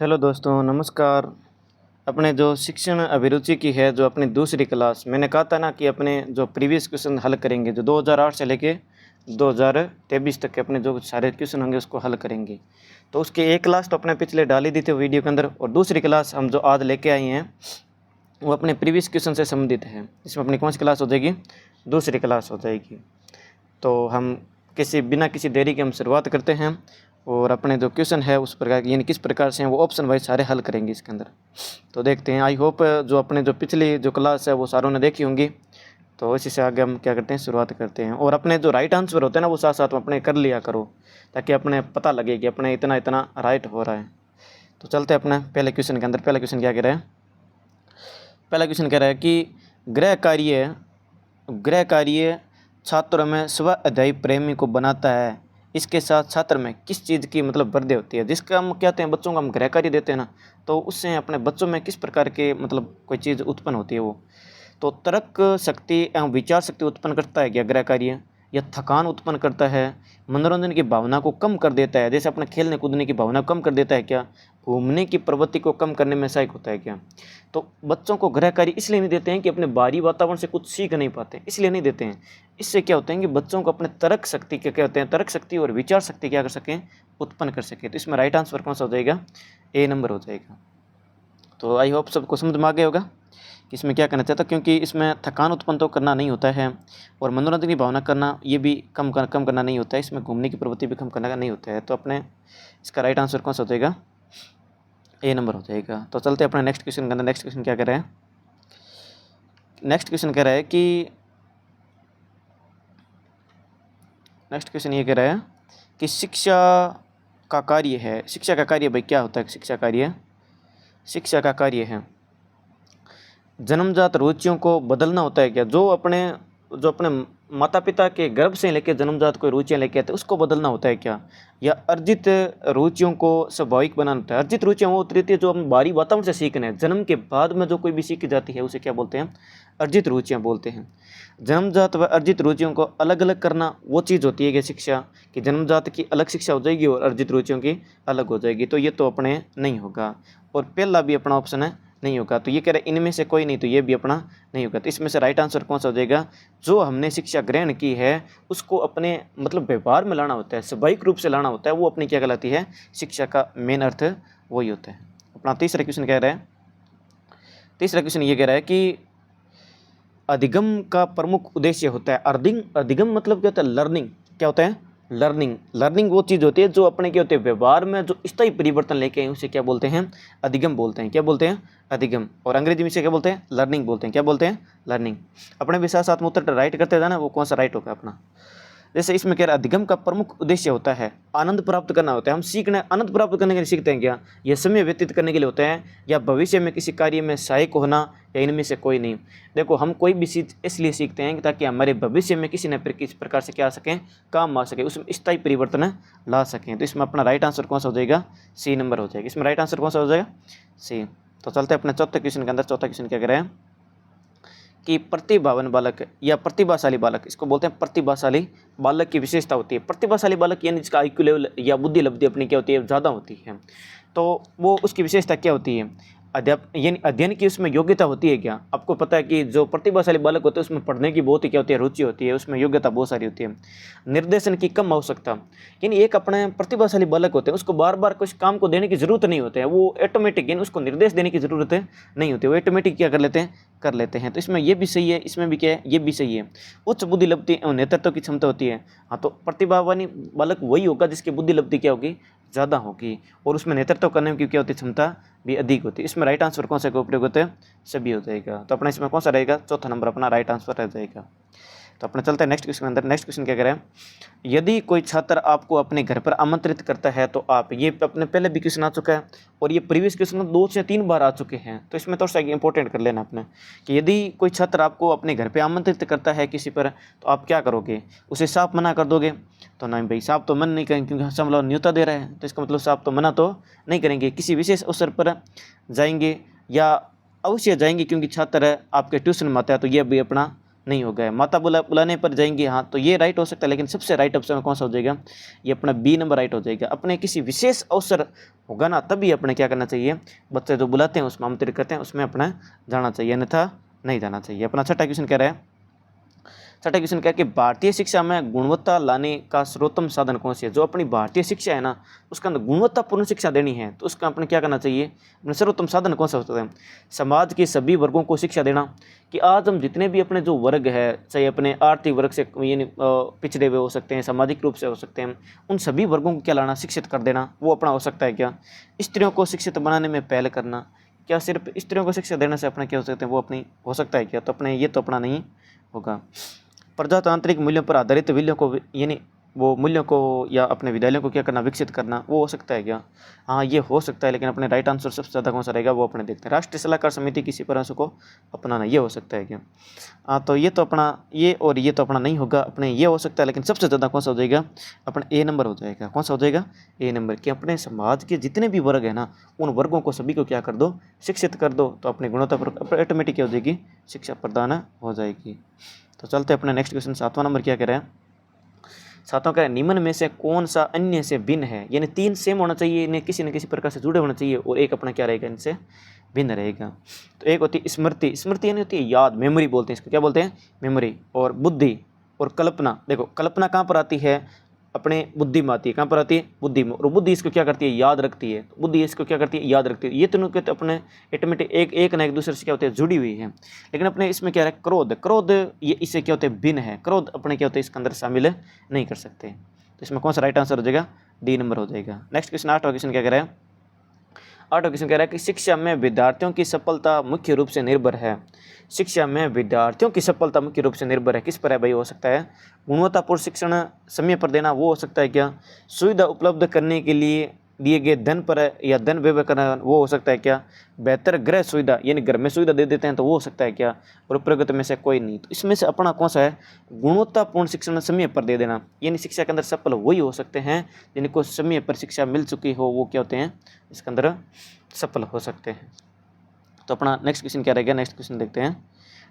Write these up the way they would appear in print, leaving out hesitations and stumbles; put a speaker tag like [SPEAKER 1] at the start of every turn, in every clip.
[SPEAKER 1] Hello दोस्तों, नमस्कार। अपने जो शिक्षण अभिरुचि की है, जो अपनी दूसरी क्लास, मैंने कहा था ना कि अपने जो प्रीवियस क्वेश्चन हल करेंगे, जो 2008 से लेके 2023 तक के अपने जो सारे क्वेश्चन होंगे उसको हल करेंगे। तो उसकी एक क्लास तो अपने पिछले डाल ही दी थी वीडियो के अंदर, और दूसरी क्लास हम जो आज लेके आए हैं वो अपने प्रीवियस क्वेश्चन से संबंधित है। इसमें अपनी कौन सी क्लास हो जाएगी? दूसरी क्लास हो जाएगी। तो हम बिना किसी देरी के हम शुरुआत करते हैं और अपने जो क्वेश्चन है उस प्रकार यानी किस प्रकार से हैं वो ऑप्शन वाइज सारे हल करेंगे इसके अंदर। तो देखते हैं। आई होप जो अपने जो पिछली जो क्लास है वो सारों ने देखी होंगी। तो इसी से आगे हम क्या करते हैं, शुरुआत करते हैं। और अपने जो राइट आंसर होते हैं ना वो साथ साथ में अपने कर लिया करो, ताकि अपने पता लगे कि अपने इतना इतना राइट हो रहा है। तो चलते हैं अपने पहले क्वेश्चन के अंदर। पहला क्वेश्चन क्या कह रहा है? पहला क्वेश्चन कह रहा है कि गृह कार्य छात्रों में स्व अध्यायी प्रेमी को बनाता है। इसके साथ छात्र में किस चीज़ की वृद्धि होती है? जिसका हम कहते हैं बच्चों को हम गृह कार्य देते हैं ना, तो उससे अपने बच्चों में किस प्रकार के कोई चीज़ उत्पन्न होती है वो? तो तर्क शक्ति एवं विचार शक्ति उत्पन्न करता है क्या गृह कार्य? या थकान उत्पन्न करता है? मनोरंजन की भावना को कम कर देता है, जैसे अपने खेलने कूदने की भावना कम कर देता है क्या? घूमने की प्रवृत्ति को कम करने में सहायक होता है क्या? तो बच्चों को गृह कार्य इसलिए नहीं देते हैं कि अपने बाहरी वातावरण से कुछ सीख नहीं पाते, इसलिए नहीं देते हैं। इससे क्या होता है कि बच्चों को अपने तर्क शक्ति क्या होते हैं, तर्क शक्ति और विचार शक्ति क्या कर सकें, उत्पन्न कर सकें। तो इसमें राइट आंसर कौन सा हो जाएगा? ए नंबर हो जाएगा। तो आई होप सबको समझ में आ गया होगा कि इसमें क्या करना चाहता, क्योंकि इसमें थकान उत्पन्न तो करना नहीं होता है और मनोरंजन की भावना करना ये भी कम करना नहीं होता है। इसमें घूमने की प्रवृत्ति भी कम करना का नहीं होता है। तो अपने इसका राइट आंसर कौन सा हो जाएगा? ए नंबर हो जाएगा। तो चलते अपने नेक्स्ट क्वेश्चन के अंदर। नेक्स्ट क्वेश्चन क्या कह रहा है? नेक्स्ट क्वेश्चन कह रहा है कि नेक्स्ट क्वेश्चन ये कह रहा है कि शिक्षा का कार्य है। शिक्षा का कार्य भाई क्या होता है? शिक्षा का कार्य है जन्मजात रुचियों को बदलना होता है क्या? जो अपने माता पिता के गर्भ से लेकर जन्मजात कोई रुचियाँ लेके आते हैं उसको बदलना होता है क्या? या अर्जित रुचियों को स्वाभाविक बनाना होता है? अर्जित रुचियाँ वो होती है जो हम बाहरी वातावरण से सीखने हैं, जन्म के बाद में जो कोई भी सीखी जाती है उसे क्या बोलते हैं? अर्जित रुचियाँ बोलते हैं। जन्मजात व अर्जित रुचियों को अलग अलग करना वो चीज़ होती है कि शिक्षा, कि जन्मजात की अलग शिक्षा हो जाएगी और अर्जित रुचियों की अलग हो जाएगी। तो ये तो अपने नहीं होगा, और पहला भी अपना ऑप्शन है नहीं होगा। तो ये कह रहे हैं इनमें से कोई नहीं, तो ये भी अपना नहीं होगा। तो इसमें से राइट आंसर कौन सा हो जाएगा? जो हमने शिक्षा ग्रहण की है उसको अपने व्यवहार में लाना होता है, स्वाभाविक रूप से लाना होता है, वो अपनी क्या कहलाती है? शिक्षा का मेन अर्थ वही होता है। अपना तीसरा क्वेश्चन कह रहा है, तीसरा क्वेश्चन ये कह रहा है कि अधिगम का प्रमुख उद्देश्य होता है। अधिगम मतलब क्या होता है? लर्निंग। क्या होता है? लर्निंग वो चीज़ होती है जो अपने क्या होते हैं व्यवहार में जो स्थायी परिवर्तन लेके आए उसे क्या बोलते हैं? अधिगम बोलते हैं। क्या बोलते हैं? अधिगम। और अंग्रेजी में से क्या बोलते हैं? लर्निंग बोलते हैं। क्या बोलते हैं? लर्निंग। अपने भी साथ साथ में उत्तर राइट करते जाना, वो कौन सा राइट होगा अपना? जैसे इसमें कह रहा है अधिगम का प्रमुख उद्देश्य होता है आनंद प्राप्त करना होता है। हम सीखना, आनंद प्राप्त करने के लिए सीखते हैं क्या? यह समय व्यतीत करने के लिए होता है, या भविष्य में किसी कार्य में सहायक होना, या इनमें से कोई नहीं? देखो, हम कोई भी चीज़ इसलिए सीखते हैं ताकि हमारे भविष्य में किसी न किसी प्रकार से क्या आ सकें, काम आ सके, उसमें स्थायी परिवर्तन ला सकें। तो इसमें अपना राइट आंसर कौन सा हो जाएगा? सी नंबर हो जाएगा। इसमें राइट आंसर कौन सा हो जाएगा? सी। तो चलते हैं अपने चौथे क्वेश्चन के अंदर। चौथा क्वेश्चन क्या कह रहे हैं कि प्रतिभावान बालक या प्रतिभाशाली बालक, इसको बोलते हैं प्रतिभाशाली बालक की विशेषता होती है। प्रतिभाशाली बालक यानी जिसका IQ लेवल या बुद्धि लब्धि अपनी क्या होती है? ज़्यादा होती है। तो वो उसकी विशेषता क्या होती है? यानी अध्ययन की उसमें योग्यता होती है क्या? आपको पता है कि जो प्रतिभाशाली बालक होते हैं उसमें पढ़ने की बहुत ही क्या होती है? रुचि होती है, उसमें योग्यता बहुत सारी होती है। निर्देशन की कम आवश्यकता, यानी एक अपने प्रतिभाशाली बालक होते हैं उसको बार बार कुछ काम को देने की जरूरत नहीं होती है, वो ऑटोमेटिक, यानी उसको निर्देश देने की जरूरत नहीं होती, वो ऑटोमेटिक क्या कर लेते हैं। तो इसमें ये भी सही है, इसमें भी क्या है? ये भी सही है। उच्च बुद्धि लब्धि एवं नेतृत्व की क्षमता होती है। हाँ, तो प्रतिभावानी बालक वही होगा जिसकी बुद्धि लब्धि क्या होगी? ज़्यादा होगी, और उसमें नेतृत्व करने की क्या होती है? क्षमता भी अधिक होती है। इसमें राइट आंसर कौन सा का उपयोग होता है? सभी हो जाएगा। तो अपना इसमें कौन सा रहेगा? चौथा नंबर अपना राइट आंसर रह जाएगा। तो अपना चलते हैं नेक्स्ट क्वेश्चन के अंदर। नेक्स्ट क्वेश्चन क्या कह रहे हैं? यदि कोई छात्र आपको अपने घर पर आमंत्रित करता है तो आप, ये अपने पहले भी क्वेश्चन आ चुका है और ये प्रीवियस क्वेश्चन 2 से 3 बार आ चुके हैं। तो इसमें थोड़ा सा इंपॉर्टेंट कर लेना अपने, कि यदि कोई छात्र आपको अपने घर पे आमंत्रित करता है किसी पर, तो आप क्या करोगे? उसे साफ मना कर दोगे? तो नहीं भाई, साफ तो मन नहीं करेंगे, क्योंकि हम लोग न्योता दे रहे हैं, तो इसका मतलब साफ तो मना तो नहीं करेंगे। किसी विशेष अवसर पर जाएंगे या अवश्य जाएंगे, क्योंकि छात्र आपके ट्यूशन में आता है, तो ये भी अपना नहीं होगा। माता बुलाने पर जाएंगे, हाँ तो ये राइट हो सकता है, लेकिन सबसे राइट ऑप्शन कौन सा हो जाएगा, ये अपना बी नंबर राइट हो जाएगा। अपने किसी विशेष अवसर होगा ना तभी अपने क्या करना चाहिए, बच्चे जो बुलाते हैं उसमें आमंत्रित करते हैं उसमें अपना जाना चाहिए, अन्यथा नहीं जाना चाहिए। अपना छठा क्वेश्चन कह रहा है, छठा क्वेश्चन क्या है कि भारतीय शिक्षा में गुणवत्ता लाने का सर्वोत्तम साधन कौन सी है। जो अपनी भारतीय शिक्षा है ना उसका अंदर गुणवत्तापूर्ण शिक्षा देनी है तो उसका अपने क्या करना चाहिए, अपने सर्वोत्तम साधन कौन सा होता है, समाज के सभी वर्गों को शिक्षा देना। कि आज हम जितने भी अपने जो वर्ग है, चाहे अपने आर्थिक वर्ग से यानी पिछड़े हुए हो सकते हैं, सामाजिक रूप से हो सकते हैं, उन सभी वर्गों को क्या लाना, शिक्षित कर देना, वो अपना हो सकता है। क्या स्त्रियों को शिक्षित बनाने में पहल करना, क्या सिर्फ स्त्रियों को शिक्षा देने से अपना क्या हो सकते हैं, वो अपनी हो सकता है क्या, तो अपने ये तो अपना नहीं होगा। प्रजातांत्रिक मूल्यों पर आधारित मूल्यों को यानी वो मूल्यों को या अपने विद्यालयों को क्या करना, विकसित करना, वो हो सकता है क्या, हाँ ये हो सकता है। लेकिन अपने राइट आंसर सबसे ज़्यादा कौन सा रहेगा, वो अपने देखते हैं। राष्ट्रीय सलाहकार समिति की सिफारिशों को अपनाना, ये हो सकता है क्या, हाँ तो ये तो अपना ये और ये तो अपना नहीं होगा, अपने ये हो सकता है। लेकिन सबसे ज़्यादा कौन सा हो जाएगा, अपना ए नंबर हो जाएगा। कौन सा हो जाएगा, ए नंबर। कि अपने समाज के जितने भी वर्ग है ना उन वर्गों को सभी को क्या कर दो, शिक्षित कर दो, तो अपनी गुणवत्ता पर ऑटोमेटिक क्या हो जाएगी, शिक्षा प्रदान हो जाएगी। तो चलते अपने नेक्स्ट क्वेश्चन, सातवां नंबर क्या कह रहे हैं, सातवां कह रहे हैं निम्न में से कौन सा अन्य से भिन्न है। यानी तीन सेम होना चाहिए, इन्हें किसी न किसी प्रकार से जुड़े होना चाहिए, और एक अपना क्या रहेगा, इनसे भिन्न रहेगा। तो एक होती है स्मृति, स्मृति यानी होती है याद, मेमोरी बोलते हैं इसको, क्या बोलते हैं, मेमोरी। और बुद्धि और कल्पना, देखो कल्पना कहाँ पर आती है, अपने बुद्धि में आती है। कहाँ पर आती है, बुद्धि में। और बुद्धि इसको क्या करती है, याद रखती है। तो बुद्धि इसको क्या करती है, याद रखती है। ये तीनों के तो अपने ऑटोमेटिक एक ना एक दूसरे से क्या होते हैं, जुड़ी हुई है। लेकिन अपने इसमें क्या है, क्रोध, क्रोध ये इससे क्या होते हैं, भिन्न है। क्रोध अपने क्या होते हैं, इसके अंदर शामिल नहीं कर सकते। तो इसमें कौन सा राइट आंसर हो जाएगा, डी नंबर हो जाएगा। नेक्स्ट क्वेश्चन, आठवां क्वेश्चन क्या कह रहा है, आठवां क्वेश्चन कह रहा है कि शिक्षा में विद्यार्थियों की सफलता मुख्य रूप से निर्भर है। शिक्षा में विद्यार्थियों की सफलता मुख्य रूप से निर्भर है, किस पर है भाई, हो सकता है गुणवत्तापूर्ण शिक्षण समय पर देना, वो हो सकता है क्या, सुविधा उपलब्ध करने के लिए दिए गए धन पर या धन व्यय करना, वो हो सकता है क्या, बेहतर गृह सुविधा यानी घर में सुविधा दे देते हैं तो वो हो सकता है क्या, और प्रगति में से कोई नहीं। तो इसमें से अपना कौन सा है, गुणवत्तापूर्ण शिक्षण समय पर दे देना। यानी शिक्षा के अंदर सफल वही हो सकते हैं जिनको समय पर शिक्षा मिल चुकी हो, वो क्या होते हैं, इसके अंदर सफल हो सकते हैं। तो अपना नेक्स्ट क्वेश्चन क्या रहेगा, नेक्स्ट क्वेश्चन देखते हैं।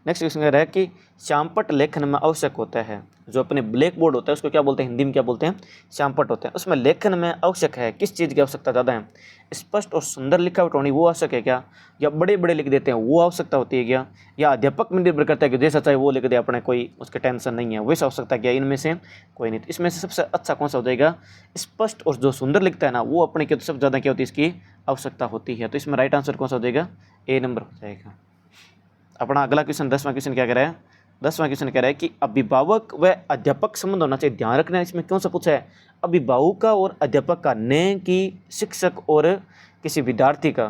[SPEAKER 1] नेक्स्ट क्वेश्चन कह रहा है कि श्यामपट्ट लेखन में आवश्यक होता है। जो अपने ब्लैक बोर्ड होता है उसको क्या बोलते हैं, हिंदी में क्या बोलते हैं, श्यामपट्ट होता है। उसमें लेखन में आवश्यक है, किस चीज़ की आवश्यकता ज़्यादा है, स्पष्ट और सुंदर लिखावट होनी, वो आवश्यक है क्या, या बड़े बड़े लिख देते हैं वो आवश्यकता होती है क्या, या अध्यापक में निर्भर करता है कि जैसा चाहे वो लिख दे, अपने कोई उसके टेंशन नहीं है, वैसा आवश्यकता क्या, इनमें से कोई नहीं। तो इसमें से सबसे अच्छा कौन सा हो जाएगा, स्पष्ट और जो सुंदर लिखता है ना वो अपने क्या, तो सबसे ज़्यादा क्या होती है, इसकी आवश्यकता होती है। तो इसमें राइट आंसर कौन सा हो जाएगा, ए नंबर हो जाएगा। अपना अगला क्वेश्चन, 10वां क्वेश्चन क्या कह रहा है, 10वां क्वेश्चन कह रहा है कि अभिभावक व अध्यापक संबंध होना चाहिए। ध्यान रखना है इसमें कौन सा पूछा है, अभिभावक का और अध्यापक का, न कि शिक्षक और किसी विद्यार्थी का।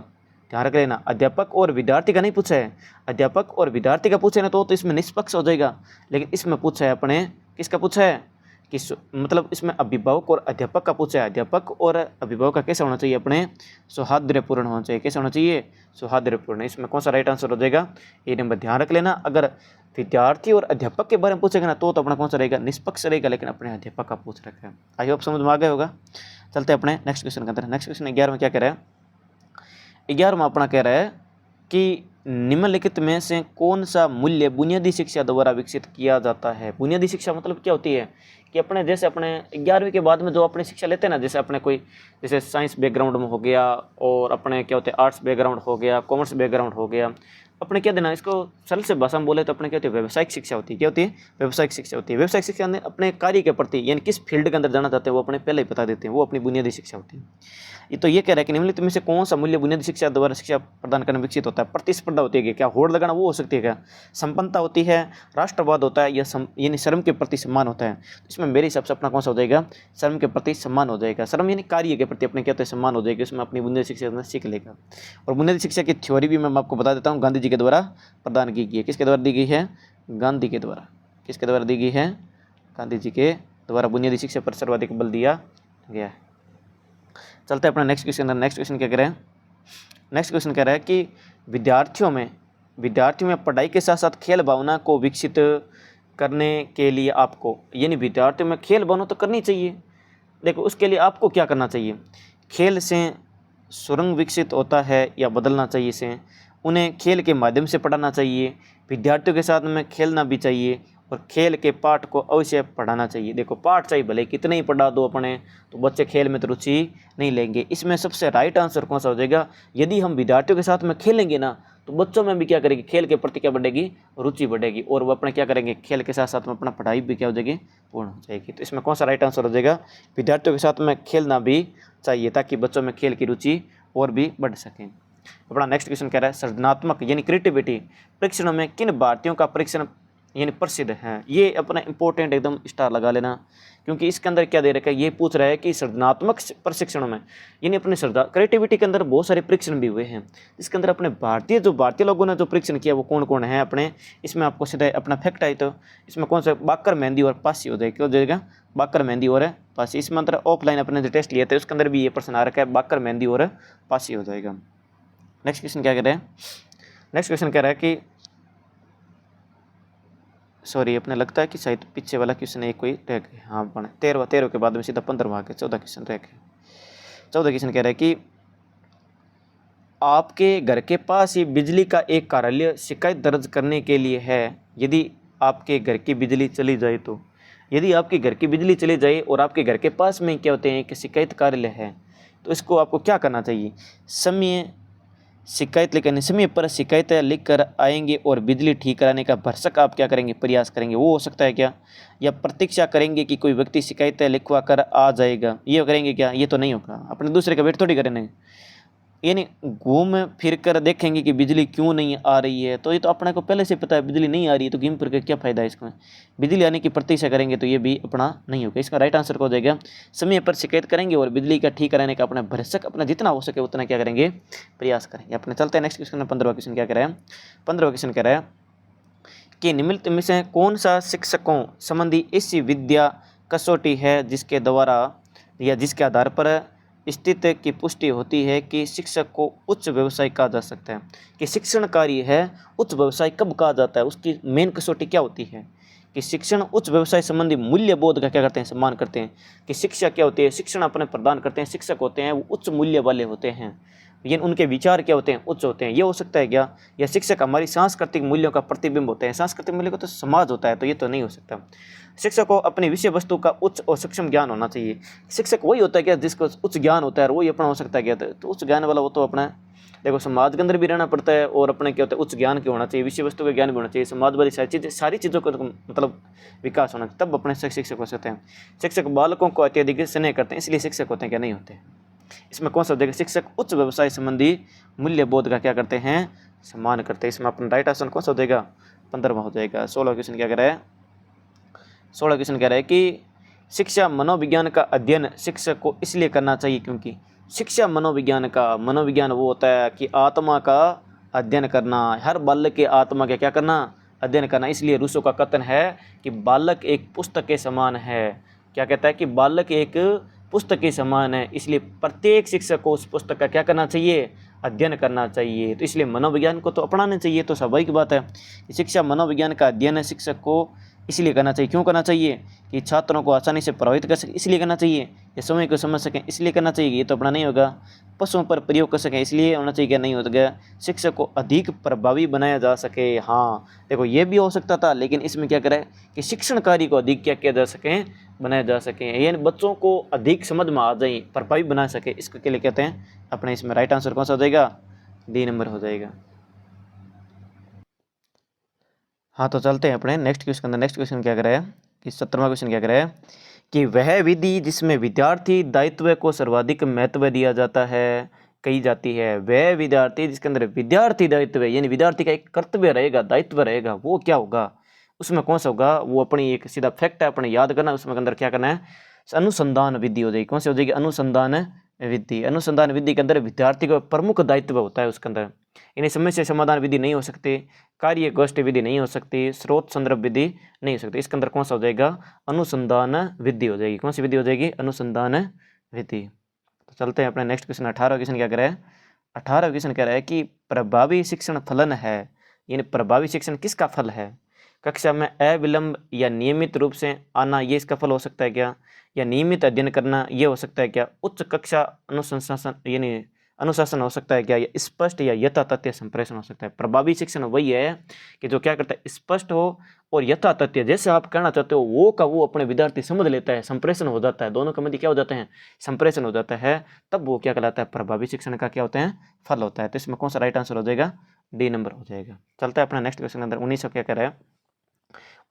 [SPEAKER 1] ध्यान रख लेना, अध्यापक और विद्यार्थी का नहीं पूछा है। अध्यापक और विद्यार्थी का पूछे ना तो इसमें निष्पक्ष हो जाएगा, लेकिन इसमें पूछा है अपने किसका पूछा है, कि मतलब इसमें अभिभावक और अध्यापक का पूछा है। अध्यापक और अभिभावक का कैसा होना चाहिए, अपने सौहार्दपूर्ण होना चाहिए। कैसा होना चाहिए, सौहार्दपूर्ण। इसमें कौन सा राइट आंसर हो जाएगा, ये नंबर। ध्यान रख लेना, अगर विद्यार्थी और अध्यापक के बारे में पूछेगा ना तो अपना कौन सा रहेगा, निष्पक्ष रहेगा, लेकिन अपने अध्यापक का पूछ रखा है। आई होप समझ में आ गया होगा। चलते अपने नेक्स्ट क्वेश्चन के अंदर। नेक्स्ट क्वेश्चन 11वां क्या कह रहा है, 11वां अपना कह रहा है कि निम्नलिखित में से कौन सा मूल्य बुनियादी शिक्षा द्वारा विकसित किया जाता है। बुनियादी शिक्षा मतलब क्या होती है, कि अपने जैसे अपने 11वीं के बाद में जो अपने शिक्षा लेते हैं ना, जैसे अपने कोई जैसे साइंस बैकग्राउंड में हो गया, और अपने क्या होते हैं आर्ट्स बैकग्राउंड हो गया, कॉमर्स बैकग्राउंड हो गया, अपने क्या देना, इसको सरल से भाषा में बोले तो अपने क्या होती है, व्यावसायिक शिक्षा होती है। क्या होती है, व्यावसायिक शिक्षा होती है। व्यावसायिक शिक्षा में अपने कार्य के प्रति यानी किस फील्ड के अंदर जाना चाहते हैं वो अपने पहले ही बता देते हैं, वो अपनी बुनियादी शिक्षा होती है। ये तो ये कह रहा है कि निम्नलिखित में से कौन सा मूल्य बुनियादी शिक्षा द्वारा शिक्षा प्रदान करने में विकसित होता है। प्रतिस्पर्धा होती है, क्या होड़ लगाना, वो हो सकती है क्या, संपन्नता होती है, राष्ट्रवाद होता है, या यानी श्रम के प्रति सम्मान होता है। तो इसमें मेरे हिसाब से अपना कौन सा हो जाएगा, श्रम के प्रति सम्मान हो जाएगा। श्रम यानी कार्य के प्रति अपने क्या होता है, सम्मान हो जाएगा। उसमें अपनी बुनियादी शिक्षा सीख लेगा। और बुनियादी शिक्षा की थ्योरी भी मैं आपको बता देता हूँ, गांधी जी के द्वारा प्रदान की गई है। किसके द्वारा दी गई है, गांधी के द्वारा। किसके द्वारा दी गई है, गांधी जी के द्वारा बुनियादी शिक्षा पर सर्वाधिक बल दिया गया है। चलते हैं अपना नेक्स्ट क्वेश्चन। नेक्स्ट क्वेश्चन क्या कह रहे हैं, नेक्स्ट क्वेश्चन कह रहा है कि विद्यार्थियों में पढ़ाई के साथ साथ खेल भावना को विकसित करने के लिए आपको, यानी विद्यार्थियों में खेल भावना तो करनी चाहिए। देखो उसके लिए आपको क्या करना चाहिए, खेल से सुरंग विकसित होता है या बदलना चाहिए इसे, उन्हें खेल के माध्यम से पढ़ाना चाहिए, विद्यार्थियों के साथ में खेलना भी चाहिए और खेल के पाठ को अवश्य पढ़ाना चाहिए। देखो पाठ चाहिए भले कितने ही पढ़ा दो अपने, तो बच्चे खेल में तो रुचि नहीं लेंगे। इसमें सबसे राइट आंसर कौन सा हो जाएगा, यदि हम विद्यार्थियों के साथ में खेलेंगे ना तो बच्चों में भी क्या करेगी, खेल के प्रति क्या बढ़ेगी, रुचि बढ़ेगी, और वो अपने क्या करेंगे, खेल के साथ साथ में अपना पढ़ाई भी क्या हो जाएगी, पूर्ण हो जाएगी। तो इसमें कौन सा राइट आंसर हो जाएगा, विद्यार्थियों के साथ में खेलना भी चाहिए ताकि बच्चों में खेल की रुचि और भी बढ़ सके। अपना नेक्स्ट क्वेश्चन कह रहा है सृजनात्मक यानी क्रिएटिविटी परीक्षणों में किन भारतीयों का परीक्षण यानी प्रसिद्ध है। ये अपना इंपॉर्टेंट एकदम स्टार लगा लेना, क्योंकि इसके अंदर क्या दे रखा है, ये पूछ रहा है कि सृजनात्मक प्रशिक्षणों में यानी अपने क्रिएटिविटी के अंदर बहुत सारे परीक्षण भी हुए हैं। इसके अंदर अपने भारतीय लोगों ने जो परीक्षण किया वो कौन कौन है अपने, इसमें आपको सीधा अपना फैक्ट है। तो इसमें कौन सा, बाकर, मेहंदी और पासी हो जाएगा, क्या हो जाएगा, बाकर, मेहंदी और पासी। इसमें अंदर ऑफलाइन अपने जो टेस्ट लिए थे उसके अंदर भी ये प्रश्न आ रखा है, बाकर, मेहंदी और पासी हो जाएगा। नेक्स्ट क्वेश्चन क्या कह रहे हैं, नेक्स्ट क्वेश्चन कह रहा है कि सॉरी अपने लगता है कि शायद पीछे वाला क्वेश्चन एक कोई रह गया, हाँ बने 13 के बाद में सीधा 15वां के 14 क्वेश्चन रह गए। 14 क्वेश्चन कह रहा है कि आपके घर के पास ही बिजली का एक कार्यालय शिकायत दर्ज करने के लिए है। यदि आपके घर की बिजली चली जाए तो, यदि आपके घर की बिजली चली जाए और आपके घर के पास में क्या होते हैं कि शिकायत कार्यालय है, तो इसको आपको क्या करना चाहिए, शिकायत लेकर समय पर शिकायतें लिख कर आएंगे और बिजली ठीक कराने का भरसक आप क्या करेंगे, प्रयास करेंगे, वो हो सकता है क्या, या प्रतीक्षा करेंगे कि कोई व्यक्ति शिकायतें लिखवा कर आ जाएगा, ये करेंगे क्या, ये तो नहीं होगा, अपने दूसरे का वेट थोड़ी करेंगे, यानी घूम फिर कर देखेंगे कि बिजली क्यों नहीं आ रही है। तो ये तो अपने को पहले से पता है बिजली नहीं आ रही है, तो घूम फिर कर क्या फ़ायदा है इसमें, बिजली आने की प्रतीक्षा करेंगे तो ये भी अपना नहीं होगा। इसका राइट आंसर हो जाएगा समय पर शिकायत करेंगे और बिजली का ठीक कराने का अपना भरसक अपना जितना हो सके उतना क्या करेंगे, प्रयास करेंगे। अपने चलते हैं नेक्स्ट क्वेश्चन में। 15वां क्वेश्चन क्या कह रहा है, 15वां क्वेश्चन कह रहा है कि निम्नलिखित में से कौन सा शिक्षकों संबंधी ऐसी विद्या कसौटी है जिसके द्वारा या जिसके आधार पर स्थिति की पुष्टि होती है कि शिक्षक को उच्च व्यवसाय कहा जा सकता है, कि शिक्षण कार्य है उच्च व्यवसाय कब कहा जाता है, उसकी मेन कसौटी क्या होती है, कि शिक्षण उच्च व्यवसाय संबंधी मूल्य बोध का क्या करते हैं, सम्मान करते हैं, कि शिक्षा क्या होती है, शिक्षण अपने प्रदान करते हैं, शिक्षक होते हैं वो उच्च मूल्य वाले होते हैं, ये उनके विचार क्या होते हैं, उच्च होते हैं, ये हो सकता है क्या, या शिक्षक हमारी सांस्कृतिक मूल्यों का प्रतिबिंब होते हैं, सांस्कृतिक मूल्य का तो समाज होता है, तो ये तो नहीं हो सकता। शिक्षक को अपनी विषय वस्तु का उच्च और सक्षम ज्ञान होना चाहिए, शिक्षक वही होता है क्या जिसको उच्च ज्ञान होता है और वही अपना हो सकता है क्या, तो उच्च ज्ञान वाला वो तो अपना देखो समाज के अंदर भी रहना पड़ता है और अपने क्या होता है उच्च ज्ञान के होना चाहिए, विषय वस्तु का ज्ञान भी होना चाहिए, समाज वाली सारी चीज़ों का मतलब विकास होना चाहिए, तब अपने शिक्षक हो सकते हैं। शिक्षक बालकों को अत्यधिक स्नेह करते हैं इसलिए शिक्षक होते हैं क्या, नहीं होते। इसमें कौन सा हो जाएगा, शिक्षक उच्च व्यवसाय संबंधी मूल्य बोध का क्या करते हैं, सम्मान करते हैं। इसमें अपना राइट आंसर कौन सा हो जाएगा, 15वां हो जाएगा। 16 क्वेश्चन क्या कह रहा है, 16 क्वेश्चन कह रहा है कि शिक्षा मनोविज्ञान का अध्ययन शिक्षक को इसलिए करना चाहिए क्योंकि शिक्षा मनोविज्ञान वो होता है कि आत्मा का अध्ययन करना, हर बालक के आत्मा का क्या करना, अध्ययन करना। इसलिए रूसो का कथन है कि बालक एक पुस्तक के समान है, क्या कहता है कि बालक एक पुस्तक के समान है, इसलिए प्रत्येक शिक्षक को उस पुस्तक का क्या करना चाहिए, अध्ययन करना चाहिए। तो इसलिए मनोविज्ञान को तो अपनाना चाहिए, तो स्वाभाविक बात है शिक्षा मनोविज्ञान का अध्ययन शिक्षक को इसलिए करना चाहिए। क्यों करना चाहिए, कि छात्रों को आसानी से प्रभावित कर सके इसलिए करना चाहिए, या समय को समझ सकें इसलिए करना चाहिए, ये तो अपना नहीं होगा। पशुओं पर प्रयोग कर सकें इसलिए होना चाहिए, क्या नहीं होता, शिक्षक को अधिक प्रभावी बनाया जा सके। हाँ देखो ये भी हो सकता था, लेकिन इसमें क्या करें कि शिक्षण कार्य को अधिक क्या किया जा सके, बनाया जा सके, यानी बच्चों को अधिक समझ में आ जाए, प्रभावी बना सके, इसके लिए कहते हैं अपने। इसमें राइट आंसर कौन सा हो जाएगा, डी नंबर हो जाएगा। हाँ तो चलते हैं अपने नेक्स्ट क्वेश्चन अंदर। नेक्स्ट क्वेश्चन क्या कर रहा है कि 17वां क्वेश्चन क्या कर रहा है कि वह विधि जिसमें विद्यार्थी दायित्व को सर्वाधिक महत्व दिया जाता है कही जाती है। वह विद्यार्थी जिसके अंदर विद्यार्थी दायित्व यानी विद्यार्थी का एक कर्तव्य रहेगा, दायित्व रहेगा, वो क्या होगा, उसमें कौन सा होगा, वो अपनी एक सीधा फैक्ट है अपने याद करना। उसमें अंदर क्या करना है, अनुसंधान विधि हो जाएगी। कौन सी हो जाएगी, अनुसंधान विधि। अनुसंधान विधि के अंदर विद्यार्थी का प्रमुख दायित्व होता है उसके अंदर, यानी समस्या समाधान विधि नहीं हो सकती, कार्य गोष्ठी विधि नहीं हो सकती, स्रोत संदर्भ विधि नहीं हो सकती। इसके अंदर कौन सा हो जाएगा, अनुसंधान विधि हो जाएगी। कौन सी विधि हो जाएगी, अनुसंधान विधि। तो चलते हैं अपने नेक्स्ट क्वेश्चन। 18वां क्वेश्चन क्या कह रहा है, 18वां क्वेश्चन कह रहा है कि प्रभावी शिक्षण फलन है, यानी प्रभावी शिक्षण किसका फल है। कक्षा में अविलंब या नियमित रूप से आना ये इसका फल हो सकता है क्या, या नियमित अध्ययन करना ये हो सकता है क्या, उच्च कक्षा अनुशासन यानी अनुशासन हो सकता है क्या, या स्पष्ट या यथातथ्य संप्रेषण हो सकता है। प्रभावी शिक्षण वही है कि जो क्या करता है, स्पष्ट हो और यथातथ्य, जैसे आप कहना चाहते हो वो का वो अपने विद्यार्थी समझ लेता है, संप्रेषण हो जाता है, दोनों के मध्य क्या हो जाते हैं, संप्रेषण हो जाता है, तब वो क्या कहलाता है, प्रभावी शिक्षण का क्या होता है, फल होता है। तो इसमें कौन सा राइट आंसर हो जाएगा, डी नंबर हो जाएगा। चलता है अपना नेक्स्ट क्वेश्चन के अंदर। 19 क्या कह रहा है,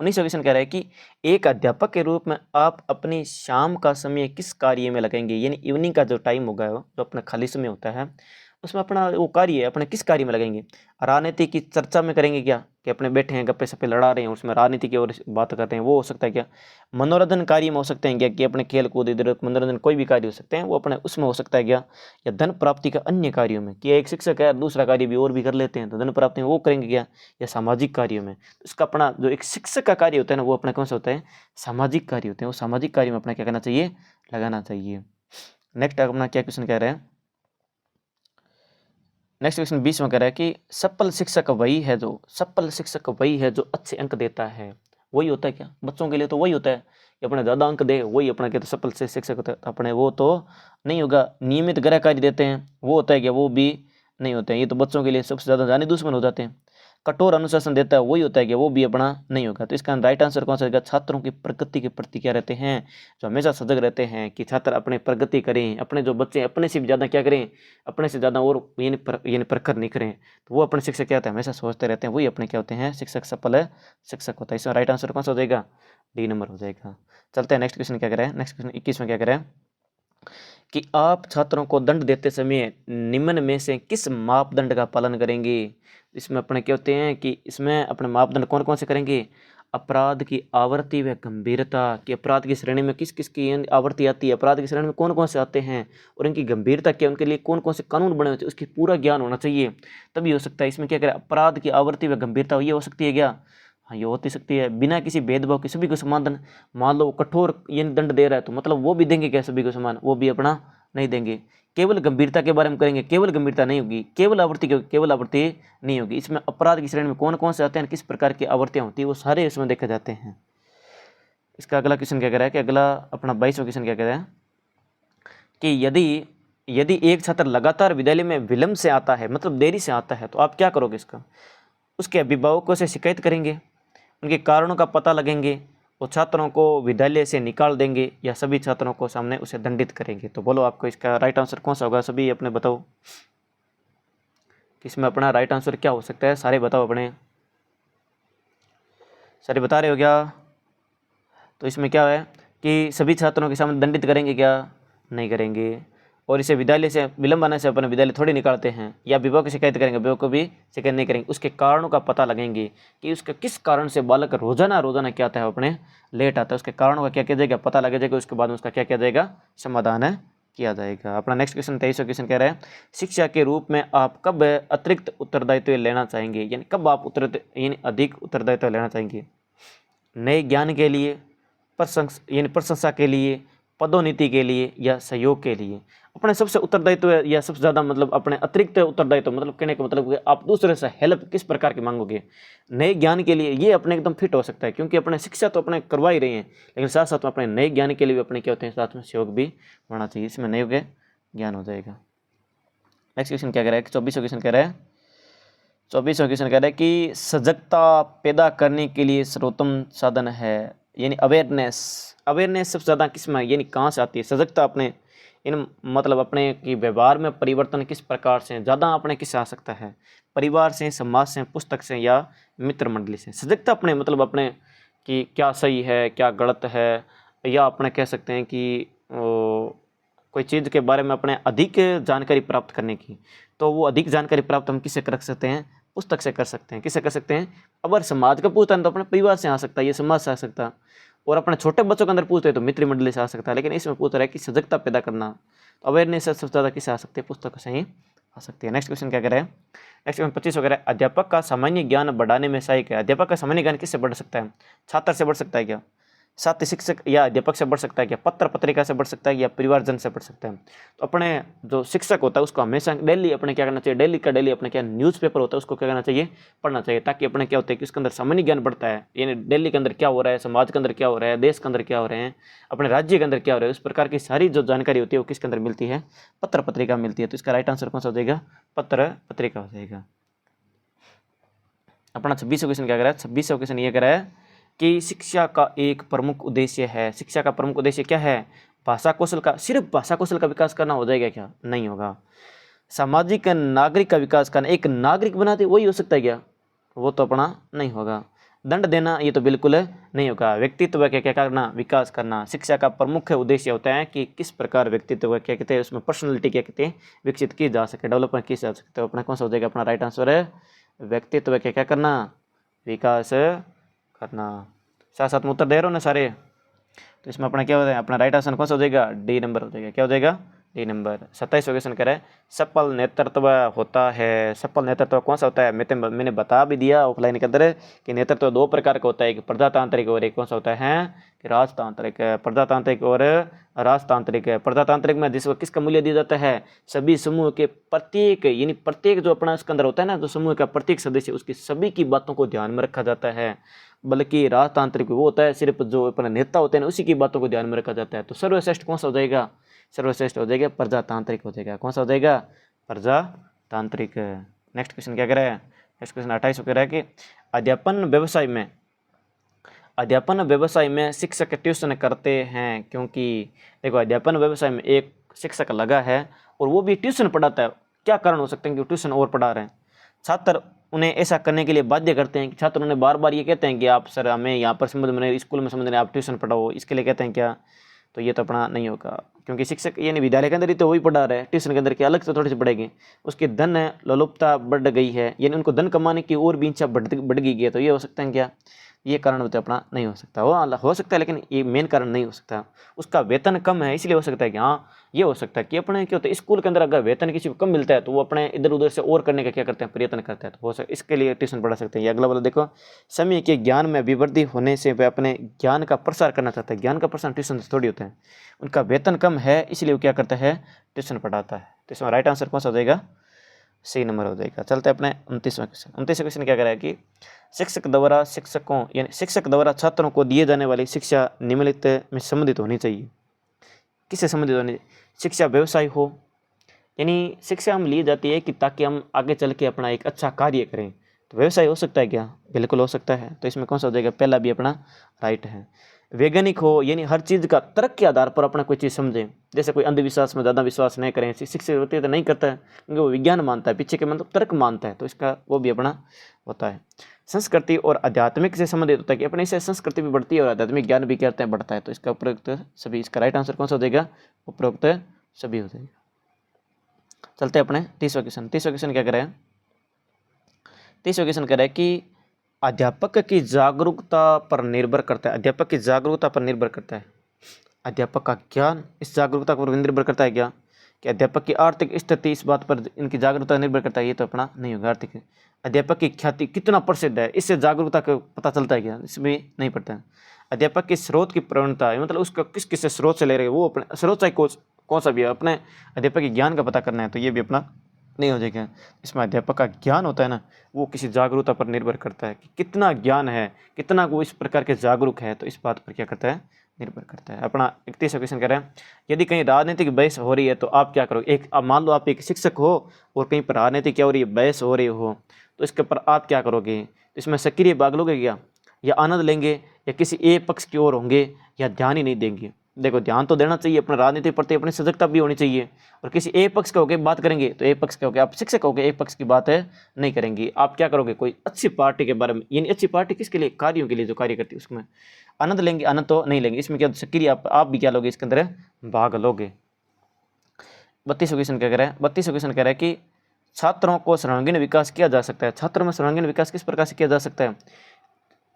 [SPEAKER 1] 19 क्वेश्चन कह रहा है कि एक अध्यापक के रूप में आप अपनी शाम का समय किस कार्य में लगाएंगे, यानी इवनिंग का जो टाइम होगा, जो अपना खाली समय होता है, उसमें अपना वो कार्य अपने किस कार्य में लगाएंगे। राजनीति की चर्चा में करेंगे क्या, कि अपने बैठे हैं गप्पे सप्पे लड़ा रहे हैं, उसमें राजनीति की ओर बात करते हैं, वो हो सकता है क्या। मनोरंजन कार्य में हो सकते हैं क्या, कि अपने खेल कूद इधर मनोरंजन कोई भी कार्य हो सकते हैं, वो अपने उसमें हो सकता है क्या। या धन प्राप्ति का अन्य कार्यों में, कि एक शिक्षक है दूसरा कार्य भी और भी कर लेते हैं, तो धन प्राप्ति में वो करेंगे क्या। या सामाजिक कार्यों में, इसका अपना जो एक शिक्षक का कार्य होता है ना, वो अपना कौन सा होता है, सामाजिक कार्य होते हैं, वो सामाजिक कार्य में अपना क्या करना चाहिए, लगाना चाहिए। नेक्स्ट अपना क्या क्वेश्चन कह रहे हैं, नेक्स्ट क्वेश्चन 20 में कह रहा है कि सफल शिक्षक वही है जो, सफल शिक्षक वही है जो अच्छे अंक देता है। वही होता है क्या, बच्चों के लिए तो वही होता है कि अपने ज़्यादा अंक दे, वही अपना क्या, तो सफल से शिक्षक होता है। अपने वो तो नहीं होगा, नियमित गृह कार्य देते हैं, वो होता है क्या, वो भी नहीं होते हैं, ये तो बच्चों के लिए सबसे ज़्यादा जानी दुश्मन हो जाते हैं। कठोर अनुशासन देता है, वही होता है कि वो भी अपना नहीं होगा। तो इसका राइट आंसर कौन सा होगा, छात्रों की प्रगति के प्रति क्या रहते हैं, जो हमेशा सजग रहते हैं कि छात्र अपने प्रगति करें, अपने जो बच्चे अपने से भी ज़्यादा क्या करें, अपने से ज़्यादा और यानी प्रखर नहीं करें, तो वो अपने शिक्षक क्या होते हैं, हमेशा सोचते रहते हैं, वही अपने क्या होते हैं, शिक्षक सफल है शिक्षक होता है। इसका राइट आंसर कौन सा हो जाएगा, डी नंबर हो जाएगा। चलते हैं नेक्स्ट क्वेश्चन क्या करें, नेक्स्ट क्वेश्चन 21 में क्या करें कि आप छात्रों को दंड देते समय निम्न में से किस मापदंड का पालन करेंगे। इसमें अपने क्या होते हैं कि इसमें अपने मापदंड कौन कौन से करेंगे, अपराध की आवृत्ति व गंभीरता, कि अपराध की श्रेणी में किस किस की आवृत्ति आती है, अपराध की श्रेणी में कौन कौन से आते हैं, और इनकी गंभीरता क्या, उनके लिए कौन कौन से कानून बने होते हैं, उसकी पूरा ज्ञान होना चाहिए, तभी हो सकता है। इसमें क्या करें, अपराध की आवृत्ति व गंभीरता ये हो सकती है क्या, हाँ ये होती सकती है। बिना किसी भेदभाव के सभी को समान दंड, मान लो कठोर ये दंड दे रहा है तो मतलब वो भी देंगे क्या सभी को समान, वो भी अपना नहीं देंगे। केवल गंभीरता के बारे में करेंगे, केवल गंभीरता नहीं होगी, केवल आवृत्ति केवल आवृत्ति नहीं होगी। इसमें अपराध की श्रेणी में कौन कौन से आते हैं, किस प्रकार की आवृत्तियां होती है, वो सारे इसमें देखे जाते हैं। इसका अगला क्वेश्चन क्या कह रहा है कि अगला अपना 22वां क्वेश्चन क्या कह रहा है कि यदि यदि एक छात्र लगातार विद्यालय में विलंब से आता है, मतलब देरी से आता है, तो आप क्या करोगे इसका। उसके अभिभावकों से शिकायत करेंगे, उनके कारणों का पता लगेंगे, और छात्रों को विद्यालय से निकाल देंगे, या सभी छात्रों को सामने उसे दंडित करेंगे। तो बोलो आपको इसका राइट आंसर कौन सा होगा, सभी अपने बताओ कि इसमें अपना राइट आंसर क्या हो सकता है, सारे बताओ अपने, सारे बता रहे हो क्या। तो इसमें क्या है कि सभी छात्रों के सामने दंडित करेंगे क्या, नहीं करेंगे, और इसे विद्यालय से विलंब आने से अपने विद्यालय थोड़ी निकालते हैं, या विभाग की शिकायत करेंगे, विभाग को भी शिकायत नहीं करेंगे। उसके कारणों का पता लगेंगे कि उसका किस कारण से बालक रोजाना रोजाना क्या आता है, अपने लेट आता है, उसके कारणों का क्या किया जाएगा, पता लग जाएगा, उसके बाद उसका क्या किया जाएगा, समाधान है किया जाएगा। अपना नेक्स्ट क्वेश्चन 23वां क्वेश्चन कह रहा है शिक्षा के रूप में आप कब अतिरिक्त उत्तरदायित्व लेना चाहेंगे, यानी कब आप यानी अधिक उत्तरदायित्व लेना चाहेंगे। नए ज्ञान के लिए, प्रशंसा के लिए, पदोन्नति के लिए, या सहयोग के लिए। अपने सबसे उत्तरदायित्व या सबसे ज़्यादा मतलब अपने अतिरिक्त उत्तरदायित्व, मतलब कहने का मतलब आप दूसरे से हेल्प किस प्रकार की मांगोगे। नए ज्ञान के लिए ये अपने एकदम फिट हो सकता है, क्योंकि अपने शिक्षा तो अपने करवा ही रहे हैं, लेकिन साथ साथ में अपने नए ज्ञान के लिए भी अपने क्या होते हैं, साथ में सहयोग भी होना चाहिए। इसमें नए ज्ञान हो जाएगा। नेक्स्ट क्वेश्चन क्या कह रहा है, 24वां क्वेश्चन कह रहा है, 24वां क्वेश्चन कह रहा है कि सजगता पैदा करने के लिए सर्वोत्तम साधन है, यानी अवेयरनेस सबसे ज़्यादा किस में, यानी कहाँ से आती है सजगता, अपने इन मतलब अपने की व्यवहार में परिवर्तन किस प्रकार से ज़्यादा अपने किससे आ सकता है, परिवार से, समाज से, पुस्तक से, या मित्र मंडली से। सजगता अपने मतलब अपने कि क्या सही है क्या गलत है, या अपने कह सकते हैं कि कोई चीज़ के बारे में अपने अधिक जानकारी प्राप्त करने की, तो वो अधिक जानकारी प्राप्त हम किससे कर सकते हैं, पुस्तक से कर सकते हैं। किससे कर सकते हैं, अगर समाज का पूछता है तो अपने परिवार से आ सकता है, ये समाज से आ सकता है, और अपने छोटे बच्चों के अंदर पूछते हैं तो मित्र मंडली से आ सकता है। लेकिन इसमें पूछ रहा है कि सजगता पैदा करना, तो अवेयरनेस सबसे ज़्यादा किससे आ सकती है, पुस्तक से ही आ सकती है। नेक्स्ट क्वेश्चन क्या कह रहे हैं, नेक्स्ट क्वेश्चन 25 वगैरह अध्यापक का सामान्य ज्ञान बढ़ाने में सहायक है। अध्यापक का सामान्य ज्ञान किससे बढ़ सकता है, छात्र से बढ़ सकता है क्या, साथी शिक्षक या अध्यापक से बढ़ सकता है क्या, पत्र पत्रिका से बढ़ सकता है या परिवारजन से बढ़ सकता है। तो अपने जो शिक्षक होता है उसको हमेशा डेली अपने क्या करना चाहिए, डेली का डेली अपने क्या न्यूज़पेपर होता है उसको क्या करना चाहिए, पढ़ना चाहिए, ताकि अपने क्या होता है कि उसके अंदर सामान्य ज्ञान बढ़ता है, यानी डेली के अंदर क्या हो रहा है, समाज के अंदर क्या हो रहा है, देश के अंदर क्या हो रहे हैं, अपने राज्य के अंदर क्या हो रहा है, उस प्रकार की सारी जो जानकारी होती है वो किसके अंदर मिलती है, पत्र पत्रिका मिलती है। तो इसका राइट आंसर कौन सा हो जाएगा, पत्र पत्रिका हो जाएगा। अपना 26वां क्वेश्चन क्या करा है, 26वां क्वेश्चन ये करा है कि शिक्षा का एक प्रमुख उद्देश्य है, शिक्षा का प्रमुख उद्देश्य क्या है, भाषा कौशल का, सिर्फ भाषा कौशल का विकास करना हो जाएगा क्या, नहीं होगा। सामाजिक नागरिक का विकास करना, एक नागरिक बनाते वही हो सकता है क्या, वो तो अपना नहीं होगा। दंड देना ये तो बिल्कुल नहीं होगा। व्यक्तित्व का क्या करना, विकास करना। शिक्षा का प्रमुख उद्देश्य होता है कि किस प्रकार व्यक्तित्व क्या कहते हैं, उसमें पर्सनैलिटी क्या कहते हैं, विकसित की जा सके, डेवलपमेंट की जा सकते। तो अपना कौन सा हो जाएगा, अपना राइट आंसर है व्यक्तित्व का क्या करना, विकास करना। साथ साथ में उत्तर दे रहे हो ना सारे, तो इसमें अपना क्या होता है, अपना राइट आंसर कौन सा हो जाएगा, डी नंबर हो जाएगा। क्या हो जाएगा, डी नंबर। 27वां क्वेश्चन करें, सफल नेतृत्व होता है, सफल नेतृत्व कौन सा होता है, मैंने बता भी दिया ऑफलाइन के अंदर कि नेतृत्व दो प्रकार का होता है, एक प्रजातांत्रिक और एक कौन सा होता है कि राजतांत्रिक। प्रजातांत्रिक और राजतांत्रिक। प्रजातांत्रिक में जिसको किसका मूल्य दिया जाता है, सभी समूह के प्रत्येक, यानी प्रत्येक जो अपना उसके अंदर होता है ना, जो समूह का प्रत्येक सदस्य उसकी सभी की बातों को ध्यान में रखा जाता है। बल्कि राजतांत्रिक वो होता है सिर्फ जो अपने नेता होते हैं ना उसी की बातों को ध्यान में रखा जाता है। तो सर्वश्रेष्ठ कौन सा हो जाएगा, सर्वश्रेष्ठ हो जाएगा प्रजातांत्रिक हो जाएगा। कौन सा हो जाएगा, प्रजातांत्रिक। नेक्स्ट क्वेश्चन क्या कह रहा है, नेक्स्ट क्वेश्चन 28 कह रहा है कि अध्यापन व्यवसाय में शिक्षक ट्यूशन करते हैं, क्योंकि देखो अध्यापन व्यवसाय में एक शिक्षक लगा है और वो भी ट्यूशन पढ़ाता है। क्या कारण हो सकते हैं कि ट्यूशन और पढ़ा रहे हैं, छात्र उन्हें ऐसा करने के लिए बाध्य करते हैं कि छात्र उन्हें बार बार ये कहते हैं कि आप सर हमें यहाँ पर समझ में, स्कूल में समझ नहीं, आप ट्यूशन पढ़ाओ, इसके लिए कहते हैं क्या, तो ये तो अपना नहीं होगा। क्योंकि शिक्षक यानी विद्यालय के अंदर ही तो वही पढ़ा रहे हैं, ट्यूशन के अंदर के अलग से थोड़ी सी पढ़ेगी। उसकी धन लोलुपता बढ़ गई है, यानी उनको धन कमाने की और भी इच्छा बढ़ गई है, तो ये हो सकता है क्या, ये कारण होता है अपना नहीं हो सकता। वो हो सकता है लेकिन ये मेन कारण नहीं हो सकता। उसका वेतन कम है इसलिए हो सकता है कि हाँ ये हो सकता है कि अपने क्या होता है, स्कूल के अंदर अगर वेतन किसी को कम मिलता है तो वो अपने इधर उधर से और करने का क्या करते हैं, प्रयत्न करते हैं, तो हो सकता इसके लिए ट्यूशन पढ़ा सकते हैं। अगला वाला देखो, समय के ज्ञान में अभिवृद्धि होने से वह अपने ज्ञान का प्रसार करना चाहता है। ज्ञान का प्रसार ट्यूशन से थोड़ी होता है, उनका वेतन कम है इसलिए वो क्या करता है, ट्यूशन पढ़ाता है। तो इसमें राइट आंसर कौन सा हो जाएगा, सी नंबर हो जाएगा। चलते हैं अपने 29वां क्वेश्चन। 29वां क्वेश्चन क्या कह रहा है कि शिक्षक द्वारा छात्रों को दिए जाने वाली शिक्षा निम्नलिखित में संबंधित होनी चाहिए। किससे संबंधित होनी चाहिए, शिक्षा व्यवसाय हो, यानी शिक्षा हम ली जाती है कि ताकि हम आगे चल के अपना एक अच्छा कार्य करें, तो व्यवसाय हो सकता है क्या, बिल्कुल हो सकता है। तो इसमें कौन सा हो जाएगा, पहला भी अपना राइट है। वैज्ञानिक हो, यानी हर चीज़ का तर्क के आधार पर अपना कोई चीज़ समझें, जैसे कोई अंधविश्वास में ज़्यादा विश्वास नहीं करें, शिक्षक होती है तो नहीं करता है क्योंकि वो विज्ञान मानता है, पीछे के मतलब तर्क मानता है, तो इसका वो भी अपना होता है। संस्कृति और आध्यात्मिक से संबंधित होता है कि अपने से संस्कृति भी बढ़ती है और आध्यात्मिक ज्ञान भी कहते हैं बढ़ता है, तो इसका उपरोक्त सभी, इसका राइट आंसर कौन सा हो जाएगा, उपरोक्त सभी हो जाएगा। चलते हैं अपने 30वां क्वेश्चन। 30वां क्वेश्चन क्या कह रहे हैं, 30वां क्वेश्चन कह रहा है कि अध्यापक की जागरूकता पर निर्भर करता है, अध्यापक की जागरूकता पर निर्भर करता है, अध्यापक का ज्ञान इस जागरूकता पर निर्भर करता है क्या, कि अध्यापक की आर्थिक स्थिति इस बात पर इनकी जागरूकता निर्भर करता है, ये तो अपना नहीं होगा। आर्थिक, अध्यापक की ख्याति कितना प्रसिद्ध है इससे जागरूकता का पता चलता है क्या, इसमें नहीं पड़ता है। अध्यापक की स्रोत की प्रवणता है, मतलब उसका किस किस से स्रोत से ले रहे हैं, वो अपने स्रोत चाहे कौन सा भी है, अपने अध्यापक के ज्ञान का पता करना है, तो ये भी अपना नहीं हो जाएगा। इसमें अध्यापक का ज्ञान होता है ना, वो किसी जागरूकता पर निर्भर करता है कि कितना ज्ञान है, कितना वो इस प्रकार के जागरूक है, तो इस बात पर क्या करता है, निर्भर करता है। अपना 31वां क्वेश्चन कह रहे हैं, यदि कहीं राजनीतिक बहस हो रही है तो आप क्या करोगे। एक आप मान लो आप एक शिक्षक हो और कहीं पर राजनीतिक क्या हो रही है, बहस हो रही हो, तो इसके ऊपर आप क्या करोगे, इसमें सक्रिय भाग लोगे क्या, या आनंद लेंगे, या किसी एक पक्ष की ओर होंगे, या ध्यान ही नहीं देंगे। देखो ध्यान तो देना चाहिए, अपना राजनीति के प्रति अपनी सजगता भी होनी चाहिए, और किसी एक पक्ष का होकर बात करेंगे तो एक पक्ष का होकर आप शिक्षक होकर एक पक्ष की बात है नहीं करेंगे। आप क्या करोगे, कोई अच्छी पार्टी के बारे में, यानी अच्छी पार्टी किसके लिए, कार्यों के लिए, जो कार्य करती है उसमें आनंद लेंगे, आनंद तो नहीं लेंगे। इसमें क्या सक्रिय आप भी क्या लोगे, इसके अंदर भाग लोगे। 32वां क्वेश्चन क्या कह रहा है, 32वां क्वेश्चन कह रहा है कि छात्रों को सर्वांगीण विकास किया जा सकता है। छात्रों में सर्वांगीण विकास किस प्रकार से किया जा सकता है,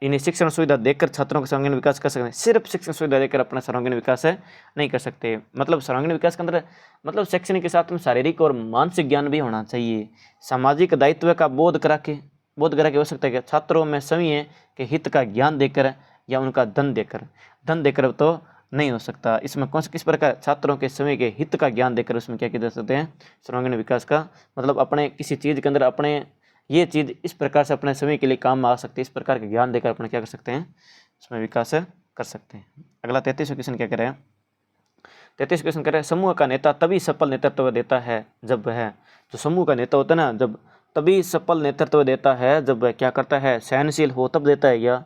[SPEAKER 1] इन्हें शिक्षण सुविधा देकर छात्रों का सर्वांगीण विकास कर सकते हैं। सिर्फ शिक्षण सुविधा देकर अपना सर्वांगीण विकास है नहीं कर सकते। मतलब सर्वांगीण विकास के अंदर मतलब शैक्षणिक के साथ में शारीरिक और मानसिक ज्ञान भी होना चाहिए। सामाजिक दायित्व का बोध करा के हो सकता है कि छात्रों में स्वयं के हित का ज्ञान देकर या उनका धन देकर तो नहीं हो सकता। इसमें कौन से किस प्रकार छात्रों के समय के हित का ज्ञान देकर उसमें क्या किया जा सकते हैं, सर्वांगीण विकास का मतलब अपने किसी चीज़ के अंदर अपने ये चीज़ इस प्रकार से अपने समय के लिए काम में आ सकती है, इस प्रकार के ज्ञान देकर अपने क्या कर सकते हैं, उसमें विकास कर सकते हैं। अगला 33वां क्वेश्चन क्या करें, 33 क्वेश्चन करें, समूह का नेता तभी सफल नेतृत्व देता है जब वह, जो समूह का नेता होता है ना, जब तभी सफल नेतृत्व देता है जब वह क्या करता है, सहनशील हो तब देता है, या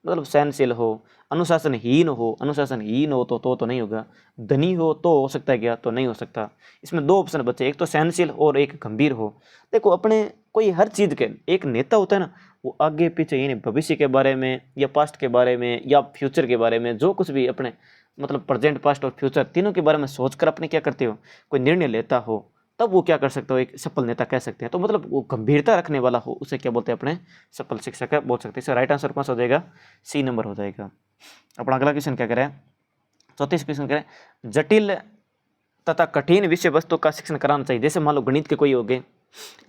[SPEAKER 1] मतलब सहनशील हो, अनुशासनहीन हो तो नहीं होगा, धनी हो तो हो सकता है क्या, तो नहीं हो सकता। इसमें दो ऑप्शन बचे, एक तो सहनशील और एक गंभीर हो। देखो अपने कोई हर चीज़ के एक नेता होता है ना, वो आगे पीछे यानी भविष्य के बारे में या पास्ट के बारे में या फ्यूचर के बारे में, जो कुछ भी अपने मतलब प्रेजेंट पास्ट और फ्यूचर तीनों के बारे में सोचकर अपने क्या करते हो, कोई निर्णय लेता हो, तब वो क्या कर सकते हो, एक सफल नेता कह सकते हैं। तो मतलब वो गंभीरता रखने वाला हो, उसे क्या बोलते हैं, अपने सफल शिक्षक बोल सकते हैं। इसका राइट आंसर कौन सा हो जाएगा, सी नंबर हो जाएगा। अपना अगला क्वेश्चन क्या करें, 34 क्वेश्चन करें, जटिल तथा कठिन विषय वस्तु का शिक्षण कराना चाहिए। जैसे मान लो गणित के कोई हो गए,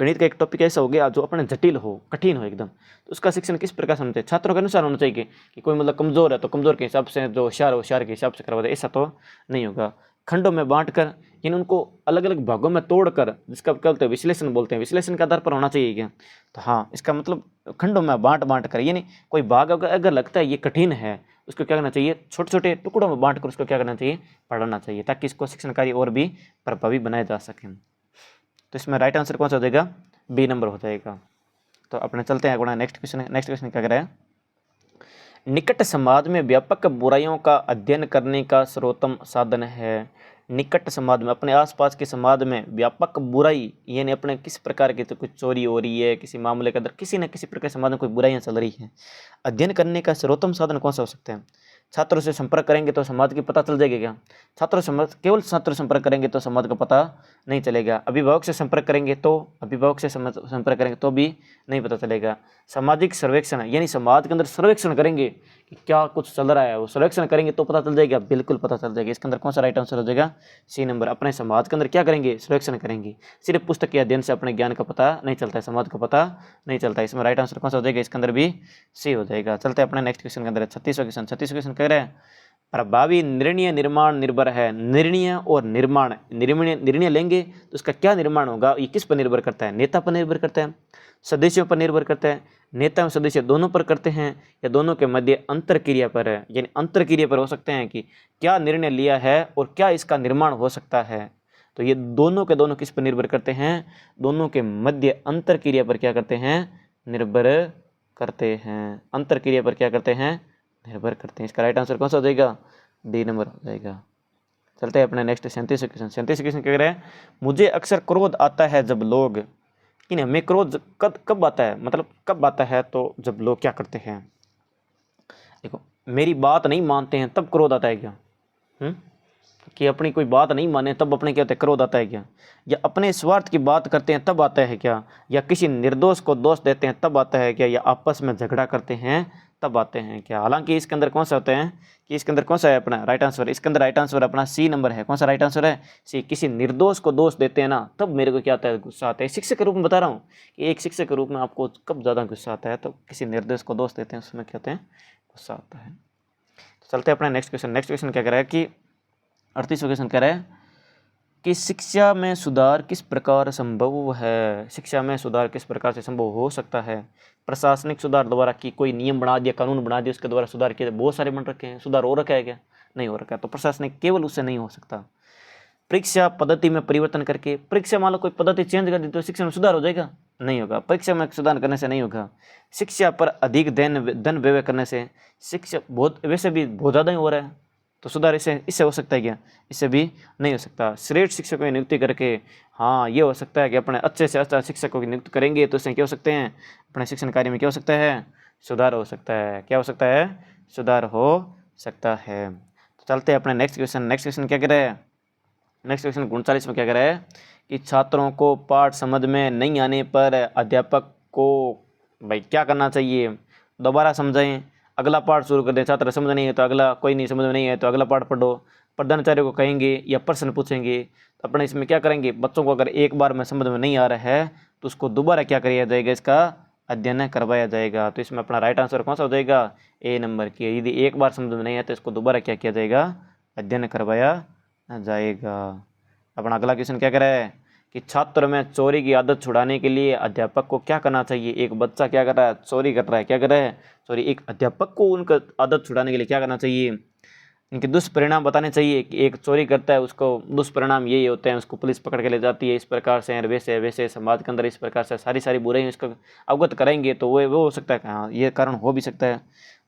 [SPEAKER 1] गणित का एक टॉपिक ऐसा हो गया जो अपने जटिल हो, कठिन हो एकदम, तो उसका शिक्षण किस प्रकार से होना चाहिए, छात्रों के अनुसार होना चाहिए कि कोई मतलब कमजोर है तो कमजोर के हिसाब से, जो होशियार के हिसाब से करवा दे, ऐसा तो नहीं होगा। खंडों में बांटकर यानी उनको अलग अलग भागों में तोड़कर, जिसका क्या बोलते हैं, विश्लेषण बोलते हैं, विश्लेषण के आधार पर होना चाहिए क्या, तो हाँ इसका मतलब खंडों में बांट कर, यानी कोई भाग अगर लगता है ये कठिन है, उसको क्या करना चाहिए, छोटे छोटे टुकड़ों में बांटकर उसको क्या करना चाहिए, पढ़ाना चाहिए, ताकि इसको शिक्षण कार्य और भी प्रभावी बनाया जा सके। तो इसमें राइट आंसर कौन सा हो जाएगा, बी नंबर हो जाएगा। तो अपने चलते हैं अपना नेक्स्ट क्वेश्चन क्या कह रहा है, निकट समाज में व्यापक बुराइयों का अध्ययन करने का सर्वोत्तम साधन है। निकट समाज में, अपने आसपास के समाज में व्यापक बुराई यानी अपने किस प्रकार की, तो कुछ चोरी हो रही है, किसी मामले के अंदर किसी न किसी प्रकार समाज में कोई बुराइयां चल रही हैं, अध्ययन करने का सर्वोत्तम साधन कौन सा हो सकता है। छात्रों से संपर्क करेंगे तो समाज की पता चल जाएगा क्या, केवल छात्र संपर्क करेंगे तो समाज का पता नहीं चलेगा। अभिभावक से संपर्क करेंगे तो भी नहीं पता चलेगा। सामाजिक सर्वेक्षण यानी समाज के अंदर सर्वेक्षण करेंगे कि क्या कुछ चल रहा है, वो सर्वेक्षण करेंगे तो पता चल जाएगा, बिल्कुल पता चल जाएगा। इसके अंदर कौन सा राइट आंसर हो जाएगा, सी नंबर। अपने समाज के अंदर क्या करेंगे, सर्वेक्षण करेंगे। सिर्फ पुस्तक के अध्ययन से अपने ज्ञान का पता नहीं चलता है, समाज का पता नहीं चलता है। इसमें राइट आंसर कौन सा हो जाएगा, इसके अंदर भी सी हो जाएगा। चलते हैं अपने नेक्स्ट क्वेश्चन के अंदर, 36वां क्वेश्चन कह रहे हैं, प्रभावी निर्णय निर्माण निर्भर है। निर्णय और निर्णय लेंगे तो उसका क्या निर्माण होगा, ये किस पर निर्भर करता है, नेता पर निर्भर करता है, सदस्यों पर निर्भर करता है, नेता और सदस्य दोनों पर करते हैं, या दोनों के मध्य अंतर क्रिया पर है, यानी अंतर क्रिया पर हो सकते हैं कि क्या निर्णय लिया है और क्या इसका निर्माण हो सकता है। तो ये दोनों के दोनों किस पर निर्भर करते हैं, दोनों के मध्य अंतर क्रिया पर क्या करते हैं, निर्भर करते हैं। अंतर क्रिया पर क्या करते हैं, निर्भर करते हैं। इसका राइट आंसर कौन सा हो जाएगा, डी नंबर हो जाएगा। चलते हैं अपने नेक्स्ट 37वां क्वेश्चन कह रहे हैं, मुझे अक्सर क्रोध आता है जब लोग, कि हमें क्रोध कब आता है, मतलब कब आता है, तो जब लोग क्या करते हैं, देखो मेरी बात नहीं मानते हैं तब क्रोध आता है क्या, कि अपनी कोई बात नहीं माने तब अपने क्या होता है, क्रोध आता है क्या, या अपने स्वार्थ की बात करते हैं तब आता है क्या, या किसी निर्दोष को दोष देते हैं तब आता है क्या, या आपस में झगड़ा करते हैं तब आते हैं क्या। हालांकि इसके अंदर कौन सा होते हैं, कि इसके अंदर कौन सा है अपना राइट आंसर, इसके अंदर राइट आंसर अपना सी नंबर है। कौन सा राइट आंसर है, सी। किसी निर्दोष को दोष देते हैं ना तब मेरे को क्या आता है, गुस्सा आता है। शिक्षक के रूप में बता रहा हूँ कि एक शिक्षक के रूप में आपको कब ज़्यादा गुस्सा आता है, तो किसी निर्दोष को दोष देते हैं उसमें क्या होते हैं, गुस्सा आता है। चलते हैं अपना नेक्स्ट क्वेश्चन क्या कह रहा है कि 38वां क्वेश्चन कह रहा है कि शिक्षा में सुधार किस प्रकार संभव है। शिक्षा में सुधार किस प्रकार से संभव हो सकता है, प्रशासनिक सुधार द्वारा, कि कोई नियम बना दिया, कानून बना दिया, उसके द्वारा सुधार किए, बहुत सारे बन रखे हैं, सुधार हो रखा है क्या, नहीं हो रखा है, तो प्रशासनिक केवल उससे नहीं हो सकता। परीक्षा पद्धति में परिवर्तन करके, परीक्षा मान लो कोई पद्धति चेंज कर दी तो शिक्षा में सुधार हो जाएगा, नहीं होगा। परीक्षा में सुधार करने से नहीं होगा। शिक्षा पर अधिक धन व्यय करने से, शिक्षा बहुत वैसे भी बहुत ज़्यादा ही हो रहा है, तो सुधार इससे हो सकता है क्या, इससे भी नहीं हो सकता। श्रेष्ठ शिक्षकों की नियुक्ति करके, हाँ ये हो सकता है कि अपने अच्छे से अच्छा शिक्षकों की नियुक्ति करेंगे तो इससे क्या हो सकते हैं, अपने शिक्षण कार्य में क्या हो सकता है, सुधार हो सकता है। क्या हो सकता है, सुधार हो सकता है। तो चलते हैं अपने नेक्स्ट क्वेश्चन क्या कह रहा है, नेक्स्ट क्वेश्चन 39 में क्या कह रहा है कि छात्रों को पाठ समझ में नहीं आने पर अध्यापक को भाई क्या करना चाहिए, दोबारा समझाएं, अगला पाठ शुरू कर दें। छात्र समझ नहीं है तो अगला, कोई नहीं समझ में नहीं है तो अगला पाठ पढ़ो, प्रधानाचार्य को कहेंगे या प्रश्न पूछेंगे। अपने इसमें क्या करेंगे, बच्चों को अगर एक बार में समझ में नहीं आ रहा है तो उसको दोबारा क्या किया जाएगा, इसका अध्ययन करवाया जाएगा। तो इसमें अपना राइट आंसर कौन सा हो जाएगा, ए नंबर की। यदि एक बार समझ में नहीं है तो इसको दोबारा क्या किया जाएगा, अध्ययन करवाया जाएगा। अपना अगला क्वेश्चन क्या कह रहा है कि छात्र में चोरी की आदत छुड़ाने के लिए अध्यापक को क्या करना चाहिए। एक बच्चा क्या कर रहा है, चोरी कर रहा है, क्या कर रहा है, चोरी। एक अध्यापक को उनका आदत छुड़ाने के लिए क्या करना चाहिए, इनके दुष्परिणाम बताने चाहिए कि एक चोरी करता है उसको दुष्परिणाम ये होते हैं, उसको पुलिस पकड़ के ले जाती है, इस प्रकार से वैसे वैसे समाज के अंदर इस प्रकार से सारी बुराई इसको अवगत कराएंगे तो वो हो सकता है कि हाँ ये कारण हो भी सकता है।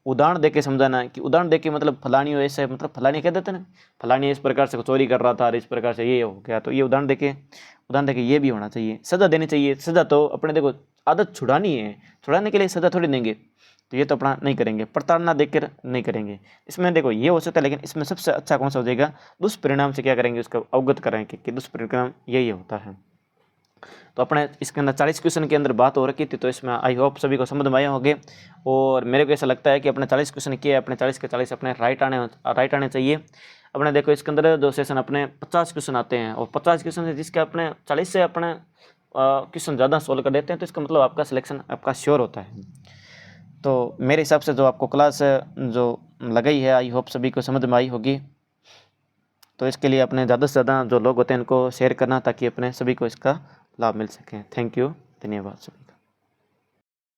[SPEAKER 1] उदाहरण दे के समझाना कि उदाहरण दे के मतलब फलानी ऐसे, मतलब फलानी कह देते ना, फलानी इस प्रकार से चोरी कर रहा था और इस प्रकार से ये हो गया, तो ये उदाहरण दे के ये भी होना चाहिए। सज़ा देनी चाहिए, सज़ा तो अपने देखो आदत छुड़ानी है, छुड़ाने के लिए सज़ा थोड़ी देंगे, तो ये तो अपना नहीं करेंगे, प्रताड़ना देकर नहीं करेंगे। इसमें देखो ये हो सकता है, लेकिन इसमें सबसे अच्छा कौन सा हो जाएगा, दुष्परिणाम से क्या करेंगे, उसका अवगत करेंगे कि दुष्परिणाम यही होता है। तो अपने इसके अंदर 40 क्वेश्चन के अंदर बात हो रखी थी, तो इसमें आई होप सभी को समझ में आए होंगे। और मेरे को ऐसा लगता है कि अपने 40 क्वेश्चन किए, अपने 40 के 40 अपने राइट आने चाहिए। अपने देखो इसके अंदर जो सेशन अपने 50 क्वेश्चन आते हैं, और 50 क्वेश्चन है जिसके अपने 40 से अपने क्वेश्चन ज़्यादा सोल्व कर देते हैं, तो इसका मतलब आपका सिलेक्शन आपका श्योर होता है। तो मेरे हिसाब से जो आपको क्लास जो लगाई है, आई होप सभी को समझ में आई होगी। तो इसके लिए अपने ज़्यादा से ज़्यादा जो लोग होते हैं इनको शेयर करना, ताकि अपने सभी को इसका लाभ मिल सके। थैंक यू, धन्यवाद।